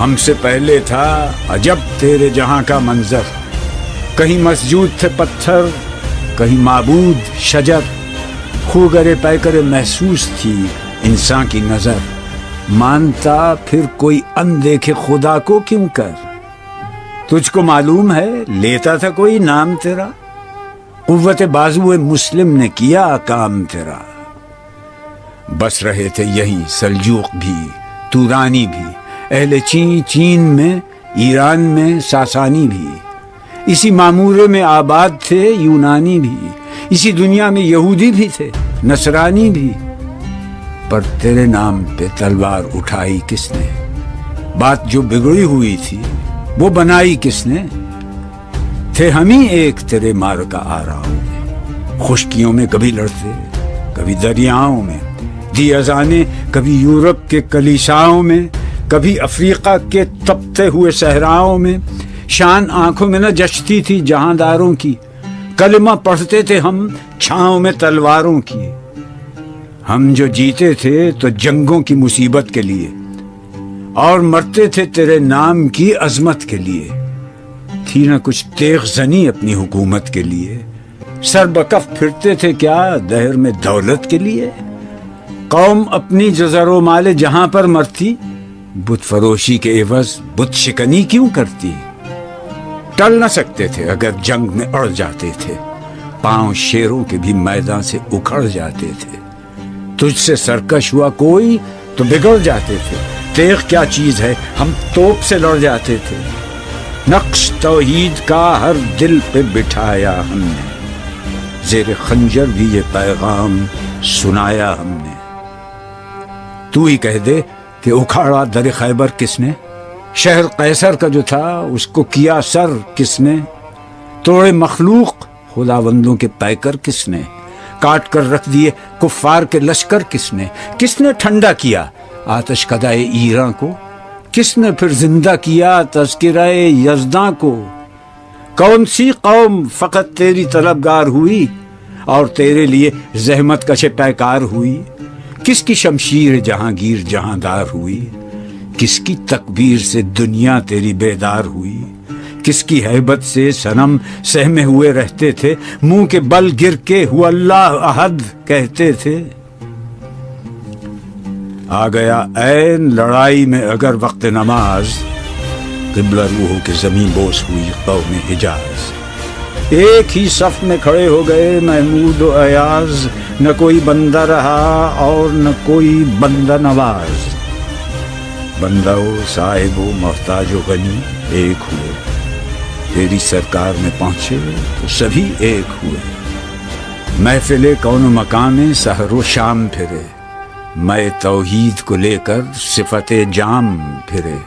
ہم سے پہلے تھا عجب تیرے جہاں کا منظر، کہیں مسجود تھے پتھر، کہیں معبود شجر، خوگرے پیکرے محسوس تھی انسان کی نظر، مانتا پھر کوئی اندیکھے خدا کو کیوں کر، تجھ کو معلوم ہے لیتا تھا کوئی نام تیرا، قوت بازو مسلم نے کیا کام تیرا، بس رہے تھے یہیں سلجوق بھی تورانی بھی، اہل چین میں، ایران میں ساسانی بھی، اسی معمورے میں آباد تھے یونانی بھی، اسی دنیا میں یہودی بھی تھے نصرانی بھی، پر تیرے نام پہ تلوار اٹھائی کس نے، بات جو بگڑی ہوئی تھی وہ بنائی کس نے، تھے ہم ہی ایک تیرے مارکا آراؤں میں، خشکیوں میں کبھی لڑتے کبھی دریاؤں میں، دی اذانیں کبھی یورپ کے کلیساؤں میں، کبھی افریقہ کے تپتے ہوئے صحراؤں میں، شان آنکھوں میں نہ جچتی تھی جہانداروں کی، کلمہ پڑھتے تھے ہم چھاؤں میں تلواروں کی، ہم جو جیتے تھے تو جنگوں کی مصیبت کے لیے، اور مرتے تھے تیرے نام کی عظمت کے لیے، تھی نہ کچھ تیغ زنی اپنی حکومت کے لیے، سر بکف پھرتے تھے کیا دہر میں دولت کے لیے، قوم اپنی جو زر و مال جہاں پر مرتی، بت فروشی کے عوض بت شکنی کیوں کرتی، ٹل نہ سکتے تھے اگر جنگ میں اڑ جاتے تھے، پاؤں شیروں کے بھی میدان سے اکھڑ جاتے تھے، تجھ سے سرکش ہوا کوئی تو بگڑ جاتے تھے، تیغ کیا چیز ہے ہم توپ سے لڑ جاتے تھے، نقش توحید کا ہر دل پہ بٹھایا ہم نے، زیر خنجر بھی یہ پیغام سنایا ہم نے، تو ہی کہہ دے کہ اکھاڑا در خیبر کس نے، شہر قیصر کا جو تھا اس کو کیا سر کس نے، توڑے مخلوق خداوندوں کے پیکر کس نے، کاٹ کر رکھ دیے کفار کے لشکر کس نے ٹھنڈا کیا آتش کدائے ایراں کو، کس نے پھر زندہ کیا تذکرہ یزداں کو، کون سی قوم فقط تیری طلبگار ہوئی اور تیرے لیے زحمت کش پیکار ہوئی، کس کی شمشیر جہانگیر جہاندار ہوئی، کس کی تکبیر سے دنیا تیری بیدار ہوئی، کس کی ہیبت سے صنم سہمے ہوئے رہتے تھے، منہ کے بل گر کے ہوا اللہ احد کہتے تھے، آ گیا عین لڑائی میں اگر وقت نماز، قبلہ روحوں کے زمین بوس ہوئی قوم حجاز، ایک ہی صف میں کھڑے ہو گئے محمود و ایاز، نہ کوئی بندہ رہا اور نہ کوئی بندہ نواز، بندہ و صاحب و محتاج و غنی ایک ہوئے، تیری سرکار میں پہنچے تو سبھی ایک ہوئے، محفل کون و مقام میں سحر و شام پھرے، میں توحید کو لے کر صفت جام پھرے،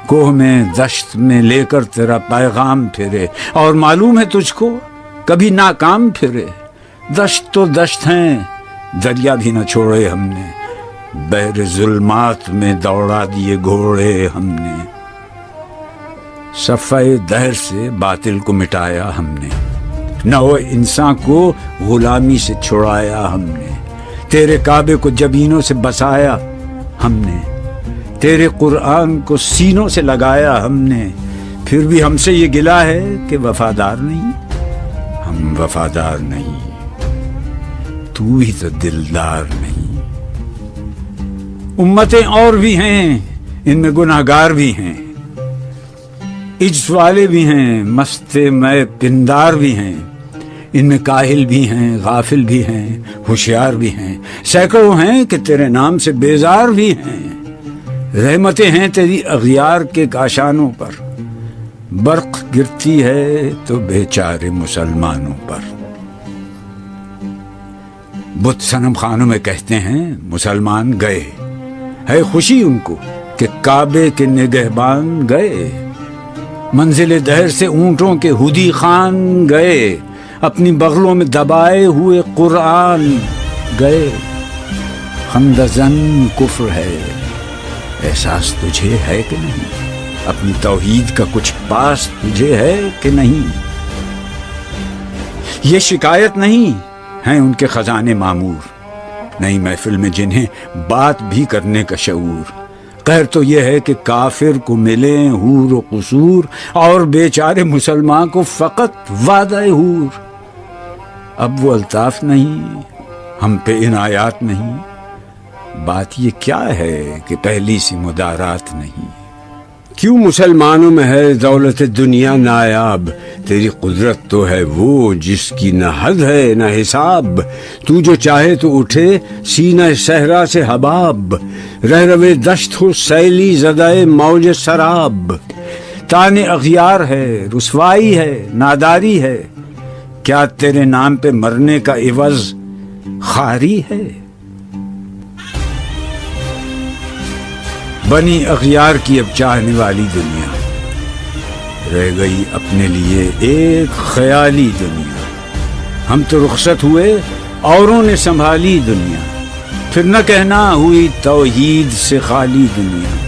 کوہ میں دشت میں لے کر تیرا پیغام پھرے، اور معلوم ہے تجھ کو کبھی ناکام پھرے، دشت تو دشت ہیں دریا بھی نہ چھوڑے ہم نے، بحر ظلمات میں دوڑا دیے گھوڑے ہم نے، صفحہ دہر سے باطل کو مٹایا ہم نے، نو انسان کو غلامی سے چھڑایا ہم نے، تیرے کعبے کو جبینوں سے بسایا ہم نے، تیرے قرآن کو سینوں سے لگایا ہم نے، پھر بھی ہم سے یہ گلہ ہے کہ وفادار نہیں، ہم وفادار نہیں، تو ہی تو دلدار نہیں، امتیں اور بھی ہیں ان میں گناہگار بھی ہیں، عجز والے بھی ہیں مست میں پندار بھی ہیں، ان میں کاہل بھی ہیں غافل بھی ہیں ہوشیار بھی ہیں، سینکڑوں ہیں کہ تیرے نام سے بیزار بھی ہیں، رحمتیں ہیں تیری اغیار کے کاشانوں پر، برق گرتی ہے تو بیچارے مسلمانوں پر، بت صنم خانوں میں کہتے ہیں مسلمان گئے، ہے خوشی ان کو کہ کعبے کے نگہبان گئے، منزل دہر سے اونٹوں کے ہدی خان گئے، اپنی بغلوں میں دبائے ہوئے قرآن گئے، خندزن کفر ہے احساس تجھے ہے کہ نہیں، اپنی توحید کا کچھ پاس تجھے ہے کہ نہیں، یہ شکایت نہیں ہیں ان کے خزانے معمور، نئی محفل میں جنہیں بات بھی کرنے کا شعور، قہر تو یہ ہے کہ کافر کو ملیں حور و قصور اور بیچارے مسلمان کو فقط وعدہ حور۔ اب وہ الطاف نہیں، ہم پہ عنایات نہیں، بات یہ کیا ہے کہ پہلی سی مدارات نہیں۔ کیوں مسلمانوں میں ہے دولت دنیا نایاب، تیری قدرت تو ہے وہ جس کی نہ حد ہے نہ حساب، تو جو چاہے تو اٹھے سینہ صحرا سے حباب، رہ روے دشت ہو سیلی زدائے موج سراب۔ تانے اغیار ہے، رسوائی ہے، ناداری ہے، کیا تیرے نام پہ مرنے کا عوض خاری ہے؟ بنی اغیار کی اب چاہنے والی دنیا، رہ گئی اپنے لیے ایک خیالی دنیا۔ ہم تو رخصت ہوئے، اوروں نے سنبھالی دنیا، پھر نہ کہنا ہوئی توحید سے خالی دنیا۔